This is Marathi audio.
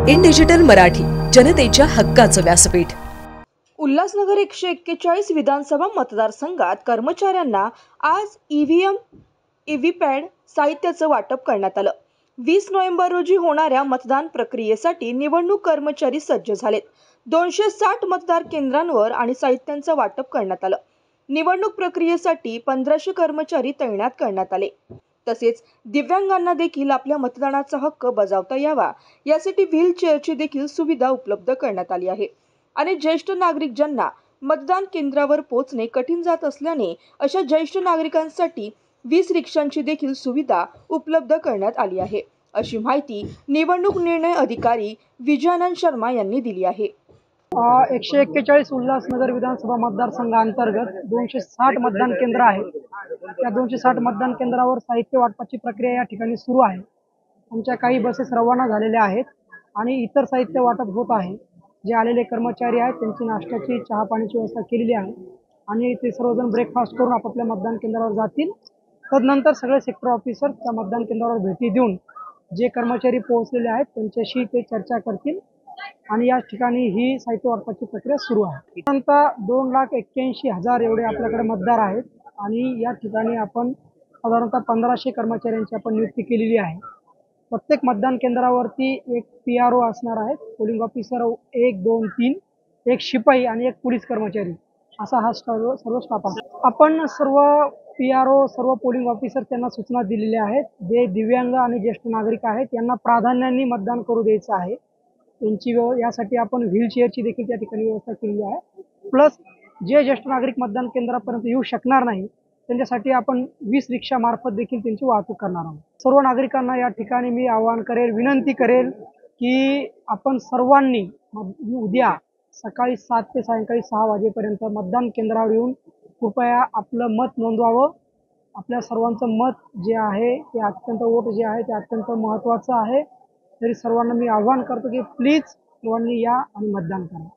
इन डिजिटल मराठी, जनतेच्या हक्काचं व्यासपीठ। उल्हासनगर 141 विधानसभा मतदारसंघात कर्मचाऱ्यांना आज ईव्हीपॅड साहित्याचं वाटप करण्यात आलं। 20 नोव्हेंबर रोजी होणाऱ्या मतदान प्रक्रियेसाठी निवडणूक कर्मचारी सज्ज झालेत। 260 मतदार केंद्रांवर आणि साहित्यांचं वाटप करण्यात आलं। निवडणूक प्रक्रियेसाठी 1500 कर्मचारी तैनात करण्यात आले। तसेच दिव्यांगांना देखील आपल्या मतदानाचा हक्क बजावता यावा यासाठी व्हीलचेअरची देखील सुविधा उपलब्ध करण्यात आली आहे। आणि ज्येष्ठ नागरिक ज्यांना मतदान केंद्रावर पोहोचणे कठीण जात असल्याने अशा ज्येष्ठ नागरिकांसाठी 20 रिक्षांची देखील सुविधा उपलब्ध करण्यात आली आहे, अशी माहिती निवडणूक निर्णय अधिकारी विजयानंद शर्मा यांनी दिली आहे। 141 उल्हासनगर विधानसभा मतदारसंघांतर्गत 260 मतदान केंद्र आहेत। त्या 260 मतदान केंद्रावर साहित्य वाटपाची प्रक्रिया या ठिकाणी सुरू आहे। आमच्या काही बसेस रवाना झालेल्या आहेत आणि इतर साहित्य वाटप होत आहे। जे आलेले कर्मचारी आहेत त्यांची नाश्त्याची चहा पाण्याची व्यवस्था केलेली आहे आणि ते सर्वजण ब्रेकफास्ट करून आपापल्या मतदान केंद्रावर जातील। तदनंतर सगळे सेक्टर ऑफिसर त्या मतदान केंद्रावर भेटी देऊन जे कर्मचारी पोहोचलेले आहेत त्यांच्याशी ते चर्चा करतील आणि या ठिकाणी ही साहित्य वाटपाची प्रक्रिया सुरू आहे। आता 2,81,000 एवढे आपल्याकडे मतदार आहेत आणि या ठिकाणी आपण साधारणतः 1500 कर्मचाऱ्यांची आपण नियुक्ती केलेली आहे। प्रत्येक मतदान केंद्रावरती एक PRO असणार आहे, पोलिंग ऑफिसर 1, 2, 3, एक शिपाई आणि एक पोलीस कर्मचारी असा हा सर्व स्टाफ आहे। आपण सर्व PRO सर्व पोलिंग ऑफिसर त्यांना सूचना दिलेल्या आहेत। जे दिव्यांग आणि ज्येष्ठ नागरिक आहेत त्यांना प्राधान्याने मतदान करू द्यायचं आहे। त्यांची यासाठी आपण व्हीलचेअरची देखील त्या ठिकाणी व्यवस्था केलेली आहे। प्लस जे ज्येष्ठ नागरिक मतदान केंद्रापर्यंत येऊ शकणार नाही त्यांच्यासाठी आपण 20 रिक्षा मार्फत देखील त्यांची वाहतूक करणार आहोत। सर्व नागरिकांना या ठिकाणी मी आवाहन करेल, विनंती करेल की आपण सर्वांनी उद्या सकाळी 7 ते सायंकाळी 6 वाजेपर्यंत मतदान केंद्रावर येऊन कृपया आपलं मत नोंदवावं। आपल्या सर्वांचं मत जे आहे ते अत्यंत वोट जे आहे ते अत्यंत महत्त्वाचं आहे। तरी सर्वांना मी आवाहन करतो की प्लीज सर्वांनी या आणि मतदान करा।